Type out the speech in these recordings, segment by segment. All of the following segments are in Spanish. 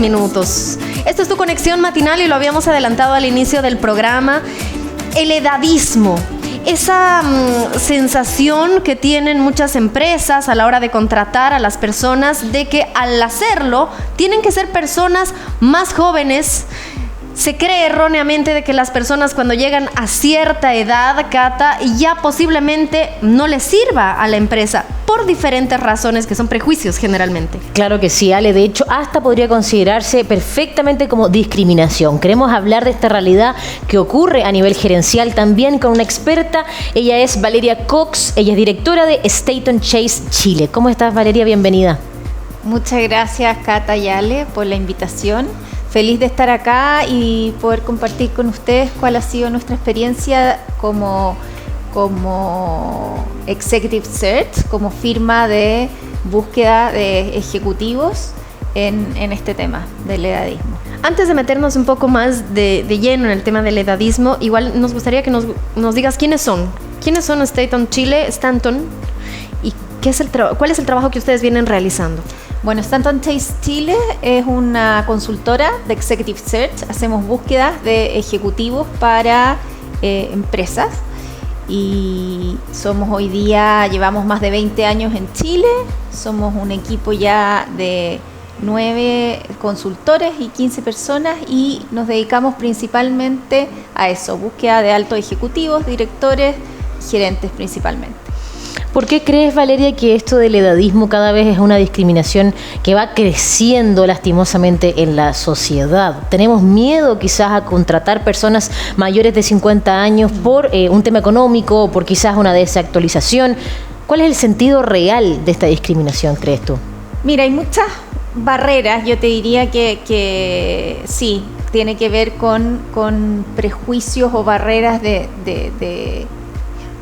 minutos. Esto es Tu Conexión Matinal y lo habíamos adelantado al inicio del programa. El edadismo. Esa sensación que tienen muchas empresas a la hora de contratar a las personas de que al hacerlo tienen que ser personas más jóvenes. Se cree erróneamente de que las personas cuando llegan a cierta edad, Cata, ya posiblemente no les sirva a la empresa por diferentes razones que son prejuicios generalmente. Claro que sí, Ale. De hecho, hasta podría considerarse perfectamente como discriminación. Queremos hablar de esta realidad que ocurre a nivel gerencial también con una experta. Ella es Valeria Cox. Ella es directora de Staton Chase Chile. ¿Cómo estás, Valeria? Bienvenida. Muchas gracias, Cata y Ale, por la invitación. Feliz de estar acá y poder compartir con ustedes cuál ha sido nuestra experiencia como Executive Search, como firma de búsqueda de ejecutivos en este tema del edadismo. Antes de meternos un poco más de lleno en el tema del edadismo, igual nos gustaría que nos digas quiénes son. ¿Quiénes son Staton y cuál es el trabajo que ustedes vienen realizando? Bueno, Staton Chase Chile es una consultora de Executive Search. Hacemos búsquedas de ejecutivos para empresas y llevamos más de 20 años en Chile. Somos un equipo ya de 9 consultores y 15 personas y nos dedicamos principalmente a eso, búsqueda de altos ejecutivos, directores, gerentes principalmente. ¿Por qué crees, Valeria, que esto del edadismo cada vez es una discriminación que va creciendo lastimosamente en la sociedad? ¿Tenemos miedo quizás a contratar personas mayores de 50 años por un tema económico o por quizás una desactualización? ¿Cuál es el sentido real de esta discriminación, crees tú? Mira, hay muchas barreras. Yo te diría que sí, tiene que ver con prejuicios o barreras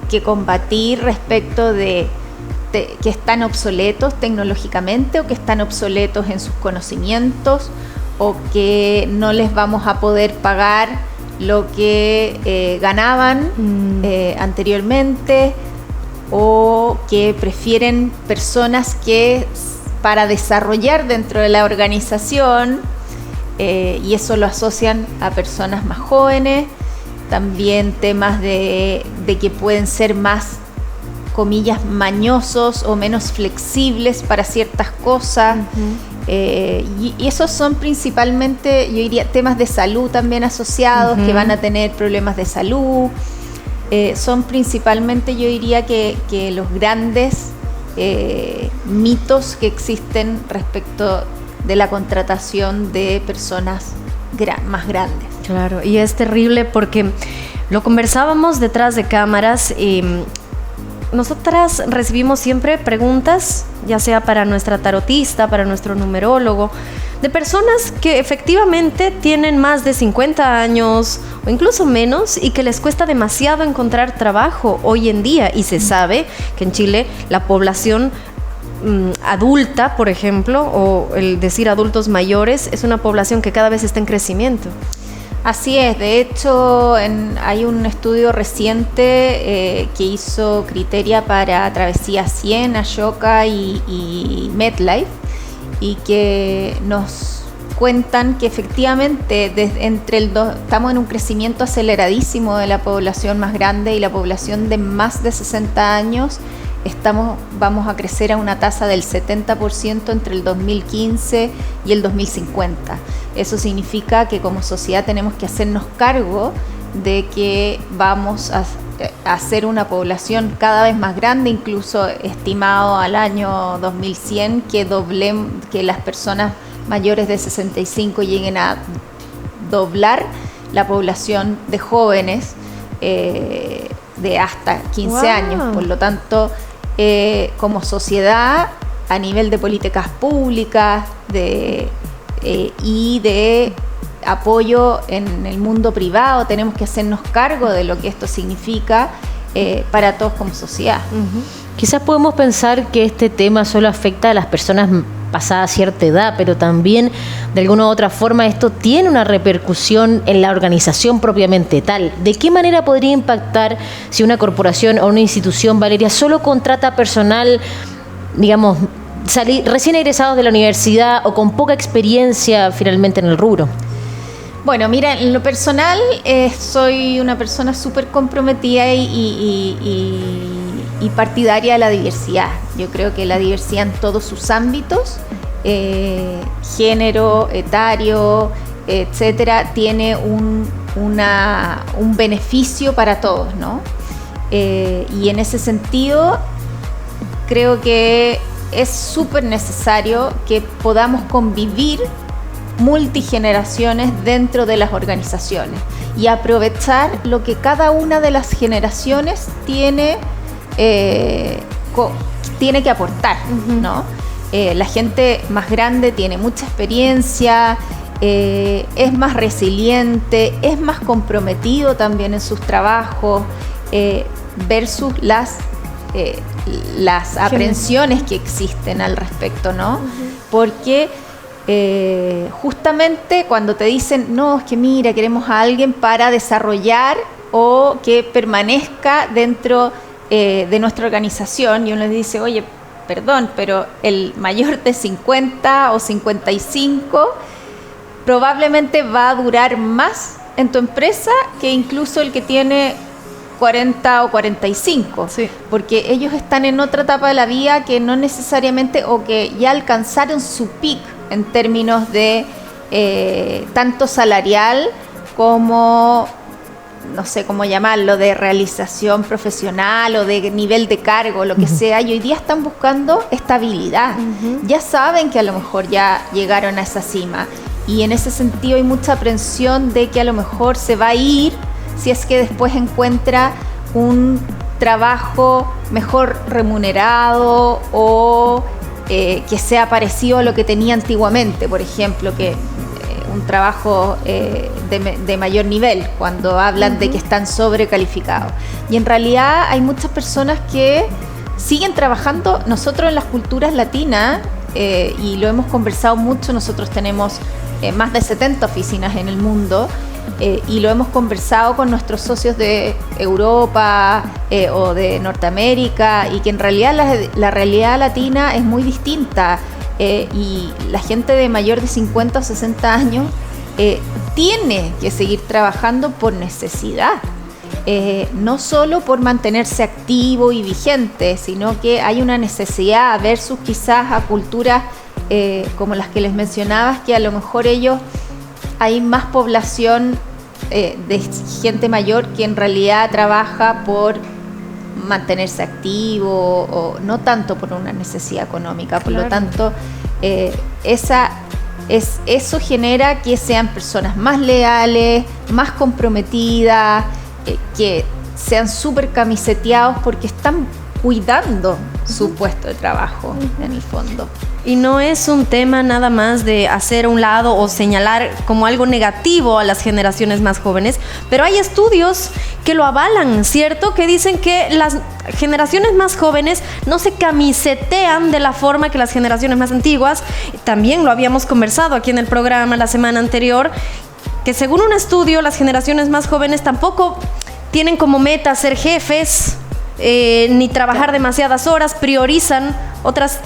que combatir respecto de que están obsoletos tecnológicamente o que están obsoletos en sus conocimientos o que no les vamos a poder pagar lo que ganaban anteriormente o que prefieren personas que para desarrollar dentro de la organización y eso lo asocian a personas más jóvenes. También temas de que pueden ser más, comillas, mañosos o menos flexibles para ciertas cosas. Y esos son principalmente, yo diría, temas de salud también asociados, que van a tener problemas de salud. Son principalmente, yo diría, que los grandes mitos que existen respecto de la contratación de personas más grandes. Claro, y es terrible porque lo conversábamos detrás de cámaras. Nosotras recibimos siempre preguntas, ya sea para nuestra tarotista, para nuestro numerólogo, de personas que efectivamente tienen más de 50 años o incluso menos y que les cuesta demasiado encontrar trabajo hoy en día. Y se sabe que en Chile la población adulta, por ejemplo, o el decir adultos mayores, es una población que cada vez está en crecimiento. Así es, de hecho hay un estudio reciente que hizo Criteria para Travesía 100, Ashoka y MetLife y que nos cuentan que efectivamente estamos en un crecimiento aceleradísimo de la población más grande y la población de más de 60 años. Vamos a crecer a una tasa del 70% entre el 2015 y el 2050. Eso significa que como sociedad tenemos que hacernos cargo de que vamos a hacer una población cada vez más grande, incluso estimado al año 2100 que las personas mayores de 65 lleguen a doblar la población de jóvenes de hasta 15 años. Por lo tanto, como sociedad, a nivel de políticas públicas y de apoyo en el mundo privado, tenemos que hacernos cargo de lo que esto significa para todos como sociedad. Quizás podemos pensar que este tema solo afecta a las personas pasada cierta edad, pero también de alguna u otra forma esto tiene una repercusión en la organización propiamente tal. ¿De qué manera podría impactar si una corporación o una institución, Valeria, solo contrata personal, digamos, recién egresados de la universidad o con poca experiencia finalmente en el rubro? Bueno, mira, en lo personal soy una persona súper comprometida y partidaria de la diversidad. Yo creo que la diversidad en todos sus ámbitos, género, etario, etcétera, tiene un beneficio para todos, ¿no? Y en ese sentido creo que es súper necesario que podamos convivir multigeneraciones dentro de las organizaciones y aprovechar lo que cada una de las generaciones tiene que aportar, ¿no? La gente más grande tiene mucha experiencia, es más resiliente, es más comprometido también en sus trabajos, versus las aprensiones que existen al respecto, ¿no? Porque justamente cuando te dicen, no, es que mira, queremos a alguien para desarrollar o que permanezca dentro de nuestra organización, y uno les dice, oye, perdón, pero el mayor de 50 o 55 probablemente va a durar más en tu empresa que incluso el que tiene 40 o 45, sí. Porque ellos están en otra etapa de la vida que no necesariamente, o que ya alcanzaron su peak en términos de tanto salarial como, no sé cómo llamarlo, de realización profesional o de nivel de cargo, lo que sea, y hoy día están buscando estabilidad. Ya saben que a lo mejor ya llegaron a esa cima, y en ese sentido hay mucha aprensión de que a lo mejor se va a ir si es que después encuentra un trabajo mejor remunerado o que sea parecido a lo que tenía antiguamente, por ejemplo, que un trabajo de mayor nivel, cuando hablan de que están sobrecalificados. Y en realidad hay muchas personas que siguen trabajando. Nosotros en las culturas latinas, y lo hemos conversado mucho, nosotros tenemos más de 70 oficinas en el mundo, y lo hemos conversado con nuestros socios de Europa o de Norteamérica, y que en realidad la realidad latina es muy distinta, y la gente de mayor de 50 o 60 años tiene que seguir trabajando por necesidad, no solo por mantenerse activo y vigente, sino que hay una necesidad versus quizás a culturas como las que les mencionabas, que a lo mejor hay más población de gente mayor que en realidad trabaja por mantenerse activo, o no tanto por una necesidad económica. Por lo tanto, eso genera que sean personas más leales, más comprometidas, que sean súper camiseteados porque están cuidando su puesto de trabajo, en el fondo. Y no es un tema nada más de hacer a un lado o señalar como algo negativo a las generaciones más jóvenes, pero hay estudios que lo avalan, ¿cierto? Que dicen que las generaciones más jóvenes no se camisetean de la forma que las generaciones más antiguas. También lo habíamos conversado aquí en el programa la semana anterior, que según un estudio, las generaciones más jóvenes tampoco tienen como meta ser jefes, ni trabajar demasiadas horas, priorizan otros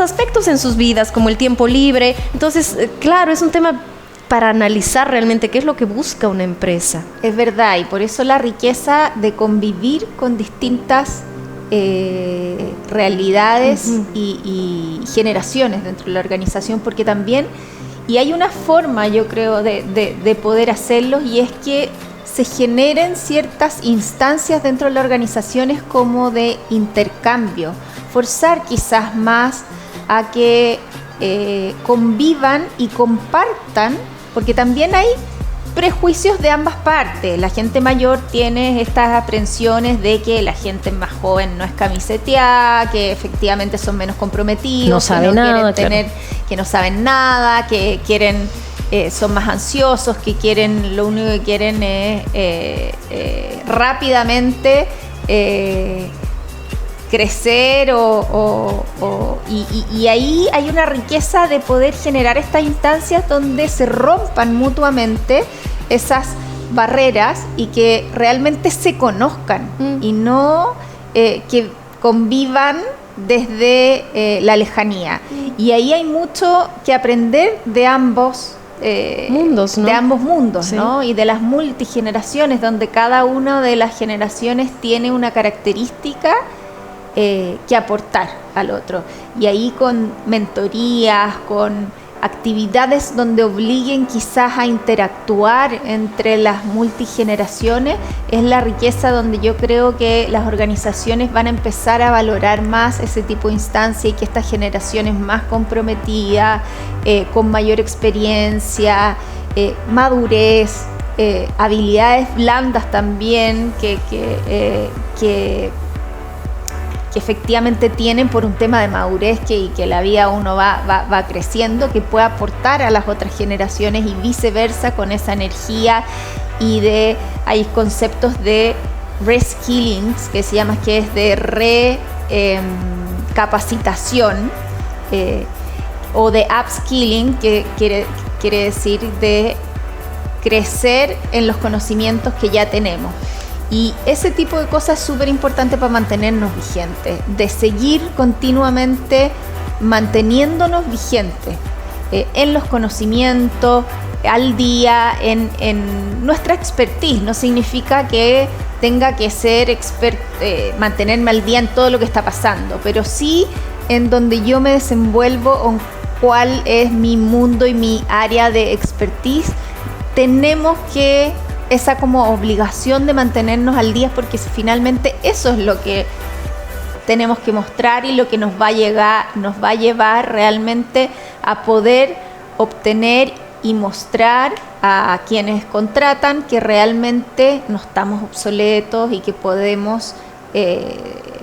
aspectos en sus vidas, como el tiempo libre. Entonces, claro, es un tema para analizar realmente qué es lo que busca una empresa. Es verdad, y por eso la riqueza de convivir con distintas realidades y generaciones dentro de la organización, porque también, y hay una forma, yo creo, de poder hacerlo, y es que se generen ciertas instancias dentro de las organizaciones como de intercambio, forzar quizás más a que convivan y compartan, porque también hay prejuicios de ambas partes. La gente mayor tiene estas aprensiones de que la gente más joven no es camiseteada, que efectivamente son menos comprometidos, no saben nada, que no saben nada, que quieren... son más ansiosos, lo único que quieren es rápidamente crecer, y ahí hay una riqueza de poder generar estas instancias donde se rompan mutuamente esas barreras y que realmente se conozcan, y no que convivan desde la lejanía. Y ahí hay mucho que aprender de ambos mundos, ¿no? De ambos mundos, Sí. ¿no? Y de las multigeneraciones, donde cada una de las generaciones tiene una característica que aportar al otro. Y ahí con mentorías, con actividades donde obliguen quizás a interactuar entre las multigeneraciones, es la riqueza donde yo creo que las organizaciones van a empezar a valorar más ese tipo de instancia, y que estas generaciones más comprometidas, con mayor experiencia, madurez, habilidades blandas también, que efectivamente tienen por un tema de madurez, y que la vida uno va creciendo, que pueda aportar a las otras generaciones y viceversa con esa energía. Y hay conceptos de reskilling, que se llama, que es de capacitación, o de upskilling, que quiere decir de crecer en los conocimientos que ya tenemos. Y ese tipo de cosas es súper importante para mantenernos vigentes, de seguir continuamente manteniéndonos vigentes en los conocimientos, al día, en nuestra expertise. No significa que tenga que ser mantenerme al día en todo lo que está pasando, pero sí en donde yo me desenvuelvo, o cuál es mi mundo y mi área de expertise. Tenemos que esa como obligación de mantenernos al día, porque finalmente eso es lo que tenemos que mostrar y lo que nos va a llevar realmente a poder obtener y mostrar a quienes contratan que realmente no estamos obsoletos y que podemos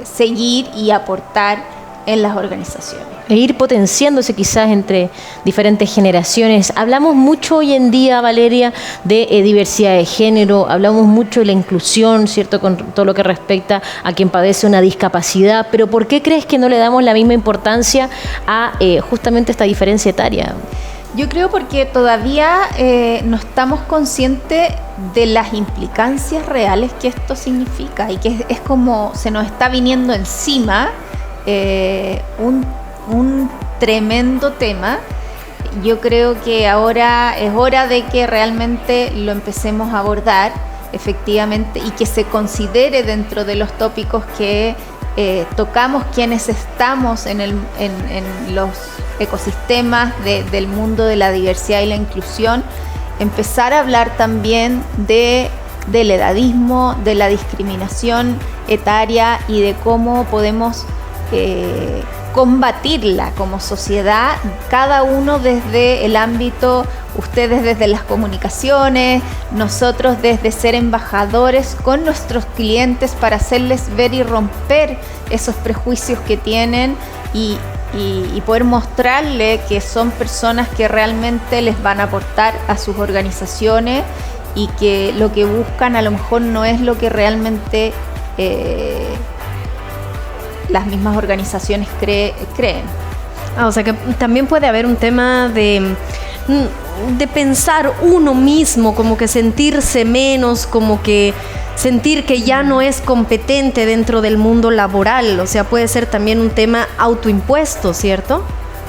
seguir y aportar en las organizaciones. E ir potenciándose quizás entre diferentes generaciones. Hablamos mucho hoy en día, Valeria, de diversidad de género, hablamos mucho de la inclusión, ¿cierto?, con todo lo que respecta a quien padece una discapacidad, pero ¿por qué crees que no le damos la misma importancia a justamente esta diferencia etaria? Yo creo porque todavía no estamos conscientes de las implicancias reales que esto significa, y que es como se nos está viniendo encima un tremendo tema. Yo creo que ahora es hora de que realmente lo empecemos a abordar efectivamente, y que se considere dentro de los tópicos que tocamos quienes estamos en los ecosistemas del mundo de la diversidad y la inclusión. Empezar a hablar también del edadismo, de la discriminación etaria, y de cómo podemos combatirla como sociedad, cada uno desde el ámbito, ustedes desde las comunicaciones, nosotros desde ser embajadores con nuestros clientes para hacerles ver y romper esos prejuicios que tienen, y poder mostrarle que son personas que realmente les van a aportar a sus organizaciones, y que lo que buscan a lo mejor no es lo que realmente las mismas organizaciones creen. O sea que también puede haber un tema de pensar uno mismo, como que sentirse menos, como que sentir que ya no es competente dentro del mundo laboral. O sea, puede ser también un tema autoimpuesto, ¿cierto?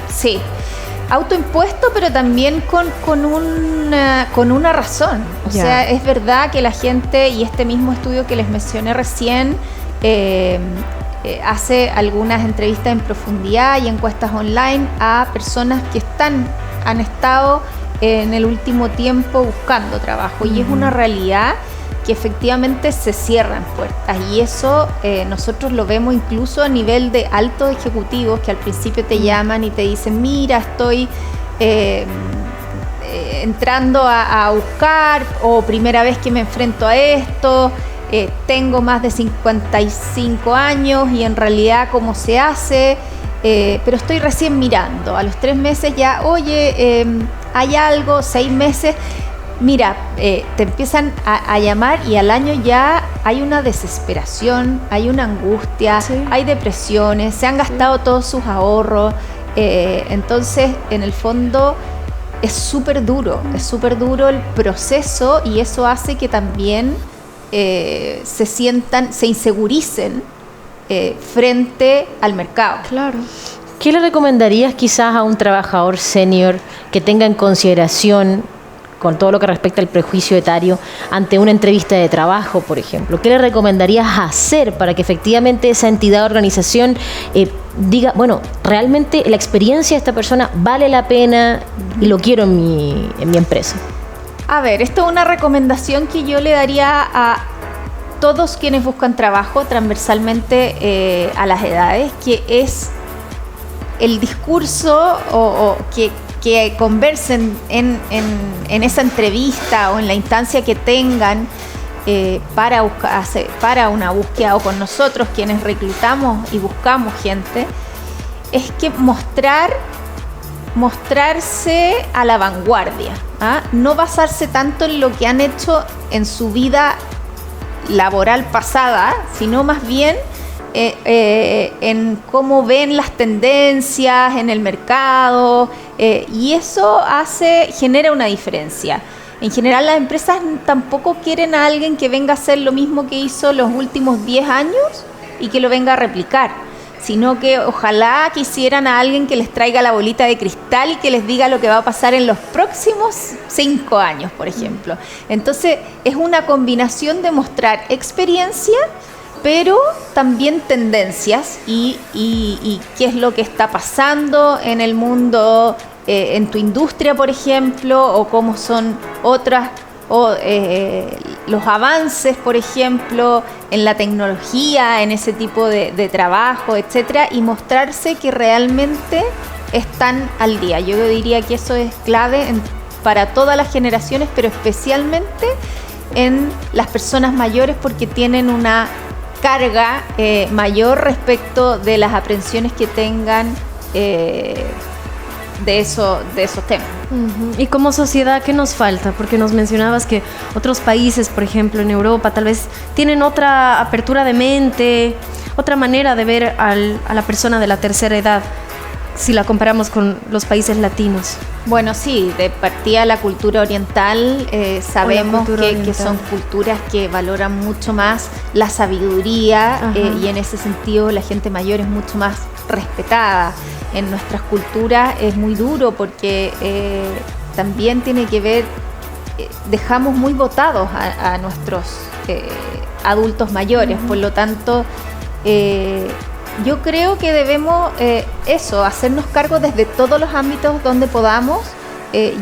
Sí, autoimpuesto, pero también con una razón. O sea, es verdad que la gente, y este mismo estudio que les mencioné recién, hace algunas entrevistas en profundidad y encuestas online a personas que han estado en el último tiempo buscando trabajo, y es una realidad que efectivamente se cierran puertas, y eso nosotros lo vemos incluso a nivel de altos ejecutivos que al principio te llaman y te dicen: mira, estoy entrando a buscar, o primera vez que me enfrento a esto, tengo más de 55 años y en realidad cómo se hace, pero estoy recién mirando. A los 3 meses ya, oye, hay algo, 6 meses, mira, te empiezan a llamar, y al año ya hay una desesperación, hay una angustia, sí, hay depresiones, se han gastado todos sus ahorros, entonces en el fondo es súper duro el proceso, y eso hace que también se inseguricen frente al mercado. Claro. ¿Qué le recomendarías quizás a un trabajador senior que tenga en consideración, con todo lo que respecta al prejuicio etario, ante una entrevista de trabajo, por ejemplo? ¿Qué le recomendarías hacer para que efectivamente esa entidad o organización diga, bueno, realmente la experiencia de esta persona vale la pena y lo quiero en mi empresa? A ver, esto es una recomendación que yo le daría a todos quienes buscan trabajo transversalmente a las edades, que es el discurso o que conversen en esa entrevista o en la instancia que tengan para una búsqueda, o con nosotros quienes reclutamos y buscamos gente, es que mostrarse a la vanguardia, ¿ah? No basarse tanto en lo que han hecho en su vida laboral pasada, sino más bien en cómo ven las tendencias en el mercado, y eso genera una diferencia. En general, las empresas tampoco quieren a alguien que venga a hacer lo mismo que hizo los últimos 10 años y que lo venga a replicar, sino que ojalá quisieran a alguien que les traiga la bolita de cristal y que les diga lo que va a pasar en los próximos 5 años, por ejemplo. Entonces, es una combinación de mostrar experiencia, pero también tendencias y qué es lo que está pasando en el mundo, en tu industria, por ejemplo, o cómo son otras, los avances, por ejemplo, en la tecnología, en ese tipo de trabajo, etcétera, y mostrarse que realmente están al día. Yo diría que eso es clave para todas las generaciones, pero especialmente en las personas mayores, porque tienen una carga mayor respecto de las aprensiones que tengan de esos temas. Uh-huh. Y como sociedad, ¿qué nos falta? Porque nos mencionabas que otros países, por ejemplo en Europa, tal vez tienen otra apertura de mente, otra manera de ver a la persona de la tercera edad, si la comparamos con los países latinos. Bueno, sí, de partida la cultura oriental, sabemos que son culturas que valoran mucho más la sabiduría, y en ese sentido la gente mayor es mucho más respetada. En nuestras culturas es muy duro porque también tiene que ver, dejamos muy botados a nuestros adultos mayores, por lo tanto yo creo que debemos hacernos cargo desde todos los ámbitos donde podamos.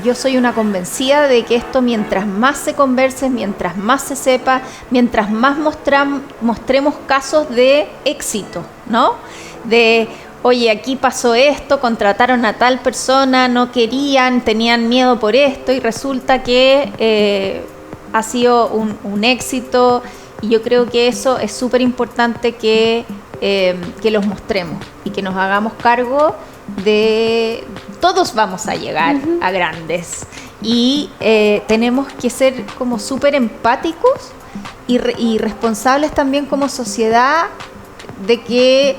Yo soy una convencida de que esto, mientras más se converse, mientras más se sepa, mientras más mostremos casos de éxito, ¿no? De, oye, aquí pasó esto, contrataron a tal persona, no querían, tenían miedo por esto y resulta que ha sido un éxito, y yo creo que eso es súper importante que los mostremos y que nos hagamos cargo de... Todos vamos a llegar a grandes y tenemos que ser como súper empáticos y responsables también como sociedad de que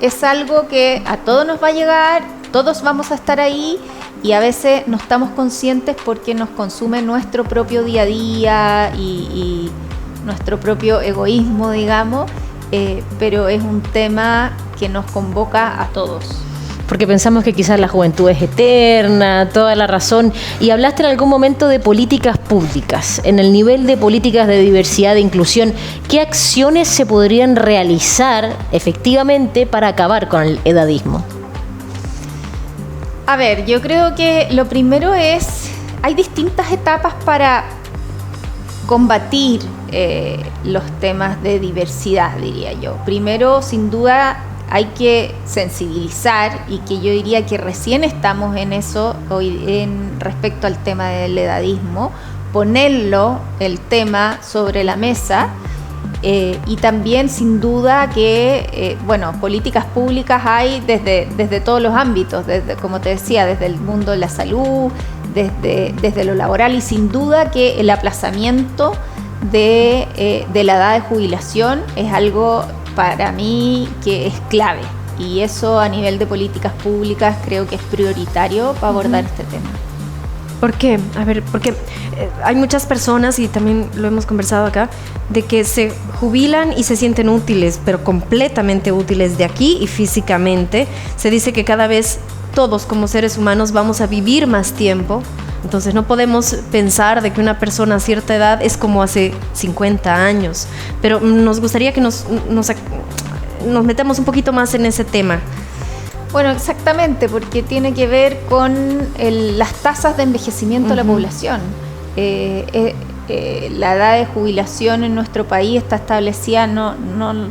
es algo que a todos nos va a llegar, todos vamos a estar ahí, y a veces no estamos conscientes porque nos consume nuestro propio día a día y nuestro propio egoísmo, digamos, pero es un tema que nos convoca a todos. Porque pensamos que quizás la juventud es eterna, toda la razón. Y hablaste en algún momento de políticas públicas. En el nivel de políticas de diversidad e inclusión, ¿qué acciones se podrían realizar efectivamente para acabar con el edadismo? A ver, yo creo que lo primero hay distintas etapas para combatir los temas de diversidad, diría yo. Primero, sin duda, hay que sensibilizar, y que yo diría que recién estamos en eso hoy respecto al tema del edadismo, ponerlo, el tema, sobre la mesa, y también sin duda que políticas públicas hay desde todos los ámbitos, desde, como te decía, desde el mundo de la salud, desde lo laboral, y sin duda que el aplazamiento de la edad de jubilación es algo para mí que es clave, y eso a nivel de políticas públicas creo que es prioritario para abordar este tema. ¿Por qué? A ver, porque hay muchas personas, y también lo hemos conversado acá, de que se jubilan y se sienten útiles, pero completamente útiles de aquí y físicamente. Se dice que cada vez todos como seres humanos vamos a vivir más tiempo. Entonces no podemos pensar de que una persona a cierta edad es como hace 50 años. Pero nos gustaría que nos metamos un poquito más en ese tema. Bueno, exactamente, porque tiene que ver con las tasas de envejecimiento de la población. La edad de jubilación en nuestro país está establecida, no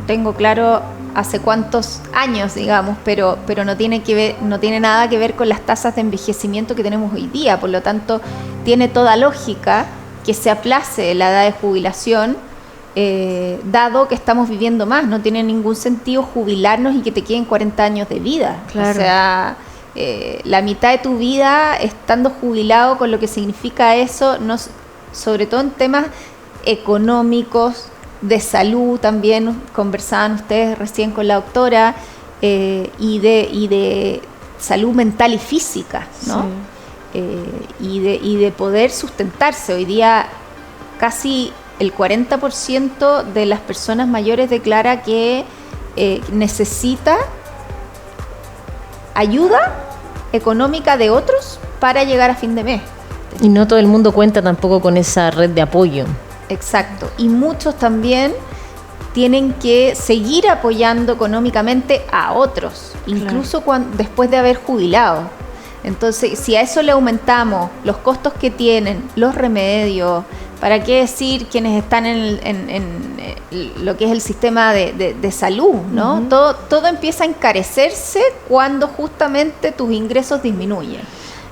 tengo claro hace cuántos años, digamos, pero no tiene nada que ver con las tasas de envejecimiento que tenemos hoy día. Por lo tanto, tiene toda lógica que se aplace la edad de jubilación, dado que estamos viviendo más. No tiene ningún sentido jubilarnos y que te queden 40 años de vida. Claro. O sea, la mitad de tu vida estando jubilado, con lo que significa eso, sobre todo en temas económicos, de salud también, conversaban ustedes recién con la doctora, y de salud mental y física, ¿no? Sí. Y de poder sustentarse. Hoy día casi el 40% de las personas mayores declara que necesita ayuda económica de otros para llegar a fin de mes. Y no todo el mundo cuenta tampoco con esa red de apoyo. Exacto. Y muchos también tienen que seguir apoyando económicamente a otros, incluso después de haber jubilado. Entonces, si a eso le aumentamos los costos que tienen, los remedios, ¿para qué decir quienes están en lo que es el sistema de salud, ¿no? Todo empieza a encarecerse cuando justamente tus ingresos disminuyen.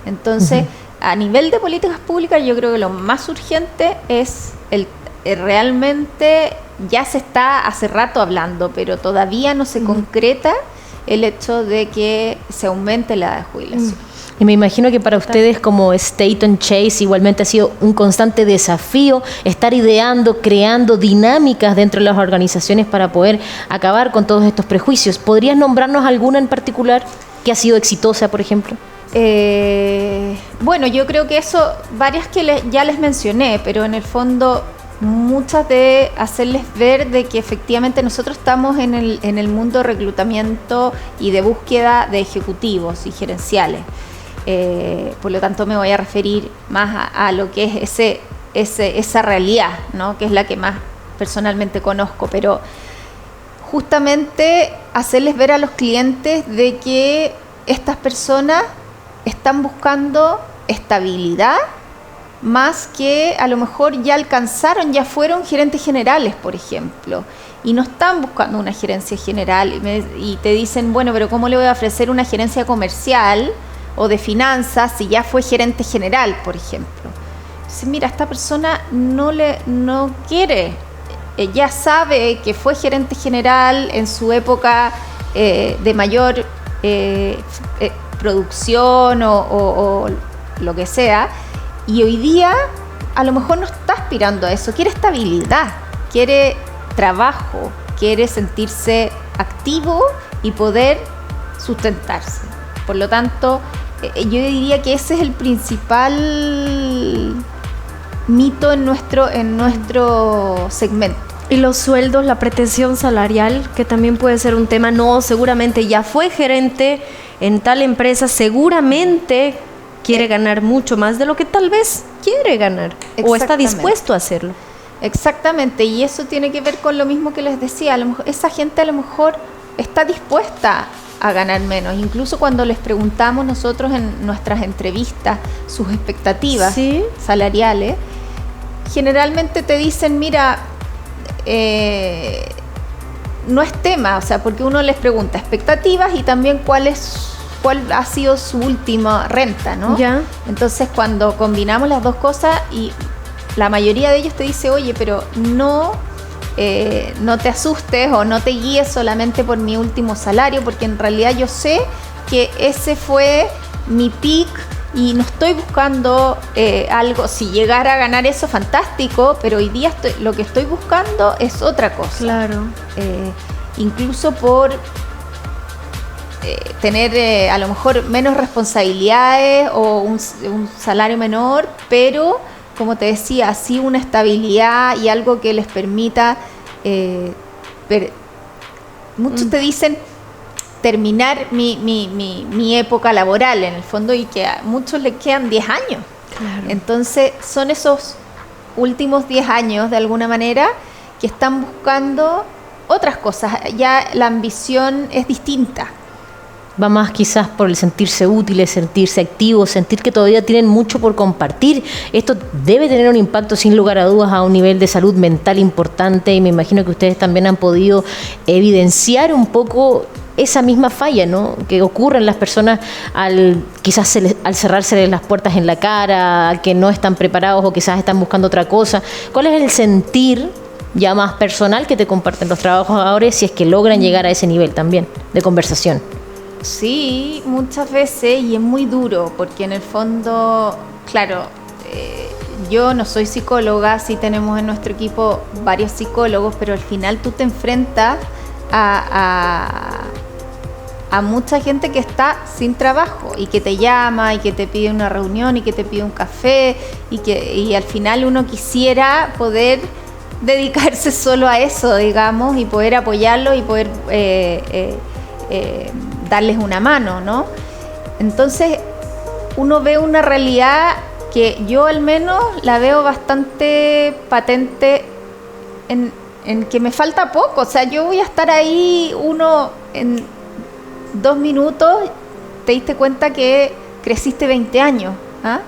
Entonces, a nivel de políticas públicas, yo creo que lo más urgente es realmente, ya se está hace rato hablando, pero todavía no se concreta el hecho de que se aumente la edad de jubilación. Y me imagino que para ustedes como Staton Chase igualmente ha sido un constante desafío estar ideando, creando dinámicas dentro de las organizaciones para poder acabar con todos estos prejuicios. ¿Podrías nombrarnos alguna en particular que ha sido exitosa, por ejemplo? Bueno, yo creo que varias que ya les mencioné, pero en el fondo muchas de hacerles ver de que efectivamente nosotros estamos en el mundo de reclutamiento y de búsqueda de ejecutivos y gerenciales. Por lo tanto me voy a referir más a lo que es esa realidad, ¿no? Que es la que más personalmente conozco, pero justamente hacerles ver a los clientes de que estas personas están buscando estabilidad, más que a lo mejor ya fueron gerentes generales, por ejemplo, y no están buscando una gerencia general, y te dicen, bueno, pero ¿cómo le voy a ofrecer una gerencia comercial o de finanzas si ya fue gerente general, por ejemplo? Entonces, mira, esta persona no quiere, ya sabe que fue gerente general en su época de mayor producción o lo que sea, y hoy día a lo mejor no está aspirando a eso, quiere estabilidad, quiere trabajo, quiere sentirse activo y poder sustentarse. Por lo tanto, yo diría que ese es el principal mito en nuestro segmento. Y los sueldos, la pretensión salarial, que también puede ser un tema. No, seguramente ya fue gerente en tal empresa, seguramente quiere ganar mucho más de lo que tal vez quiere ganar o está dispuesto a hacerlo. Exactamente, y eso tiene que ver con lo mismo que les decía. A lo mejor, esa gente a lo mejor está dispuesta a ganar menos. Incluso cuando les preguntamos nosotros en nuestras entrevistas sus expectativas salariales, generalmente te dicen, mira, no es tema, o sea, porque uno les pregunta expectativas y también cuál ha sido su última renta, ¿no? Ya. Entonces, cuando combinamos las dos cosas, y la mayoría de ellos te dice, oye, pero no te asustes o no te guíes solamente por mi último salario, porque en realidad yo sé que ese fue mi peak y no estoy buscando algo. Si llegara a ganar eso, fantástico, pero hoy día lo que estoy buscando es otra cosa. Claro. Incluso por tener a lo mejor menos responsabilidades o un salario menor, pero como te decía, sí una estabilidad y algo que les permita, muchos te dicen terminar mi época laboral en el fondo, y que a muchos les quedan 10 años. Claro. Entonces son esos últimos 10 años de alguna manera que están buscando otras cosas, ya la ambición es distinta. Va más quizás por el sentirse útiles, sentirse activos, sentir que todavía tienen mucho por compartir. Esto debe tener un impacto sin lugar a dudas a un nivel de salud mental importante, y me imagino que ustedes también han podido evidenciar un poco esa misma falla, ¿no?, que ocurre en las personas al cerrarse las puertas en la cara, al que no están preparados o quizás están buscando otra cosa. ¿Cuál es el sentir ya más personal que te comparten los trabajadores, si es que logran llegar a ese nivel también de conversación? Sí, muchas veces, y es muy duro, porque en el fondo, claro, yo no soy psicóloga, sí tenemos en nuestro equipo varios psicólogos, pero al final tú te enfrentas a mucha gente que está sin trabajo y que te llama y que te pide una reunión y que te pide un café, y al final uno quisiera poder dedicarse solo a eso, digamos, y poder apoyarlo y poder darles una mano, ¿no? Entonces uno ve una realidad que yo al menos la veo bastante patente en que me falta poco. O sea, yo voy a estar ahí en 2 minutos, te diste cuenta que creciste 20 años, ¿ah?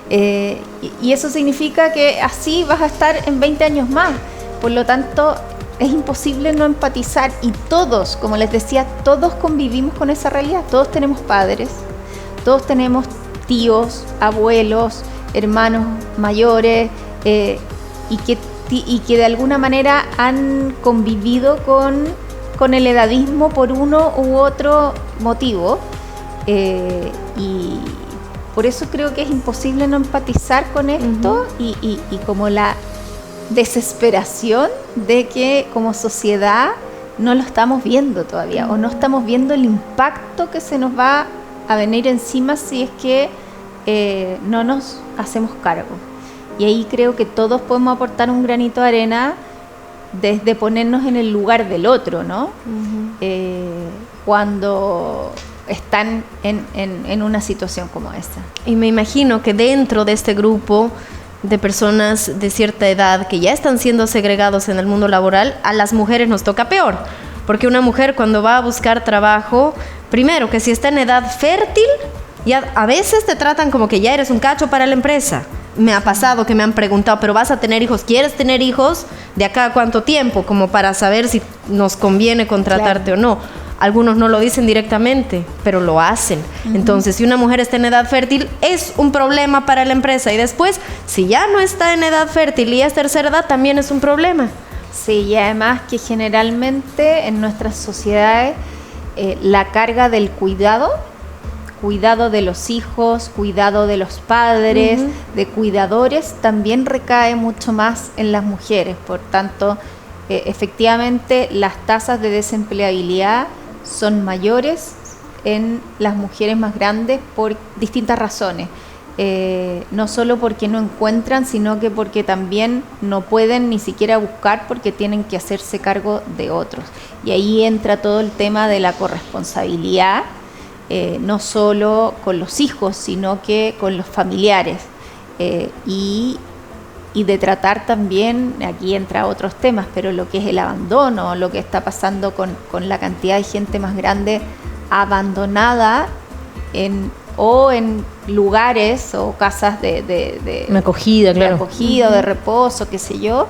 Y eso significa que así vas a estar en 20 años más. Por lo tanto, es imposible no empatizar, y todos, como les decía, todos convivimos con esa realidad. Todos tenemos padres, todos tenemos tíos, abuelos, hermanos mayores, y que de alguna manera han convivido con el edadismo por uno u otro motivo, y por eso creo que es imposible no empatizar con esto. Uh-huh. y como la desesperación de que como sociedad no lo estamos viendo todavía, o no estamos viendo el impacto que se nos va a venir encima si es que no nos hacemos cargo. Y ahí creo que todos podemos aportar un granito de arena desde ponernos en el lugar del otro, ¿no? Uh-huh. Cuando están en una situación como esta. Y me imagino que dentro de este grupo de personas de cierta edad que ya están siendo segregados en el mundo laboral, a las mujeres nos toca peor, porque una mujer cuando va a buscar trabajo, primero que si está en edad fértil, ya a veces te tratan como que ya eres un cacho para la empresa. Me ha pasado que me han preguntado, pero vas a tener hijos, ¿quieres tener hijos? ¿De acá a cuánto tiempo? Como para saber si nos conviene contratarte, claro, o no. Algunos no lo dicen directamente, pero lo hacen. Uh-huh. Entonces, si una mujer está en edad fértil, es un problema para la empresa. Y después, si ya no está en edad fértil y es tercera edad, también es un problema. Sí, y además que generalmente en nuestras sociedades la carga del cuidado de los hijos, cuidado de los padres, uh-huh, de cuidadores, también recae mucho más en las mujeres. Por tanto, efectivamente, las tasas de desempleabilidad son mayores en las mujeres más grandes por distintas razones. No solo porque no encuentran, sino que porque también no pueden ni siquiera buscar, porque tienen que hacerse cargo de otros. Y ahí entra todo el tema de la corresponsabilidad, no solo con los hijos, sino que con los familiares. Y de tratar también, aquí entra otros temas, pero lo que es el abandono, lo que está pasando con la cantidad de gente más grande abandonada en lugares o casas de acogida, claro, de acogida, uh-huh, de reposo, qué sé yo,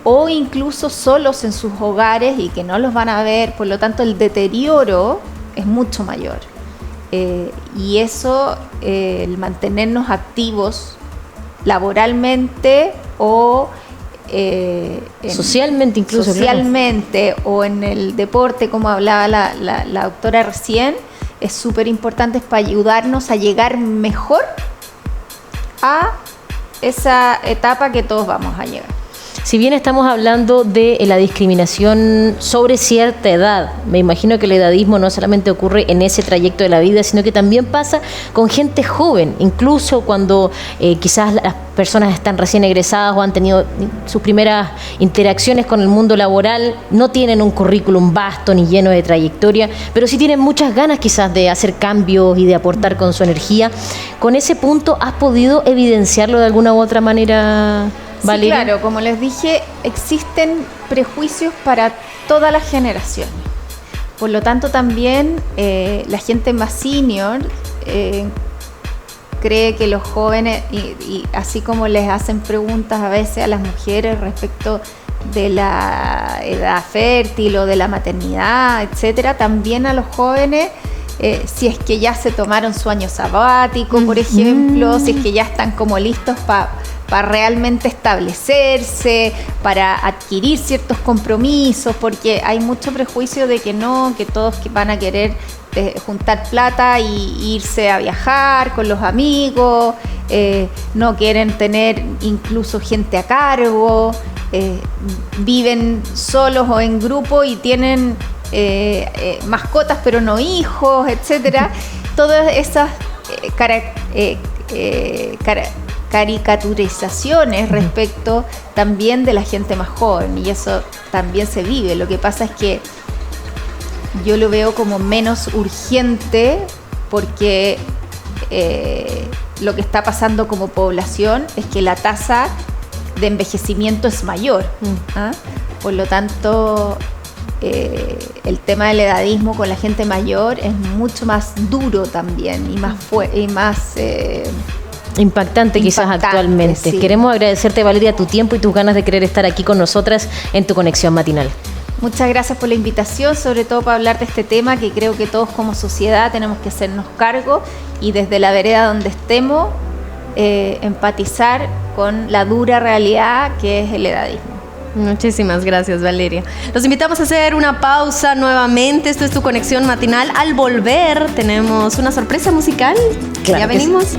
o incluso solos en sus hogares y que no los van a ver. Por lo tanto, el deterioro es mucho mayor. Y eso, el mantenernos activos laboralmente o socialmente, incluso socialmente, claro, o en el deporte, como hablaba la doctora recién, es súper importante para ayudarnos a llegar mejor a esa etapa que todos vamos a llegar. Si bien estamos hablando de la discriminación sobre cierta edad, me imagino que el edadismo no solamente ocurre en ese trayecto de la vida, sino que también pasa con gente joven, incluso cuando quizás las personas están recién egresadas o han tenido sus primeras interacciones con el mundo laboral, no tienen un currículum vasto ni lleno de trayectoria, pero sí tienen muchas ganas quizás de hacer cambios y de aportar con su energía. ¿Con ese punto has podido evidenciarlo de alguna u otra manera, Valeria? Sí, claro, como les dije, existen prejuicios para todas las generaciones. Por lo tanto, también la gente más senior cree que los jóvenes, y así como les hacen preguntas a veces a las mujeres respecto de la edad fértil o de la maternidad, etcétera, también a los jóvenes, si es que ya se tomaron su año sabático, por ejemplo, si es que ya están como listos para realmente establecerse, para adquirir ciertos compromisos, porque hay mucho prejuicio de que no, que todos van a querer juntar plata y irse a viajar con los amigos, no quieren tener incluso gente a cargo, viven solos o en grupo y tienen mascotas pero no hijos, etcétera. Todas esas caricaturizaciones respecto también de la gente más joven, y eso también se vive. Lo que pasa es que yo lo veo como menos urgente porque lo que está pasando como población es que la tasa de envejecimiento es mayor. Por lo tanto, el tema del edadismo con la gente mayor es mucho más duro también y más impactante quizás actualmente. Sí. Queremos agradecerte, Valeria, tu tiempo y tus ganas de querer estar aquí con nosotras en tu conexión matinal. Muchas gracias por la invitación, sobre todo para hablar de este tema que creo que todos como sociedad tenemos que hacernos cargo y desde la vereda donde estemos empatizar con la dura realidad que es el edadismo. Muchísimas gracias, Valeria. Los invitamos a hacer una pausa nuevamente. Esto es tu conexión matinal. Al volver tenemos una sorpresa musical. Claro, ya venimos. Sí.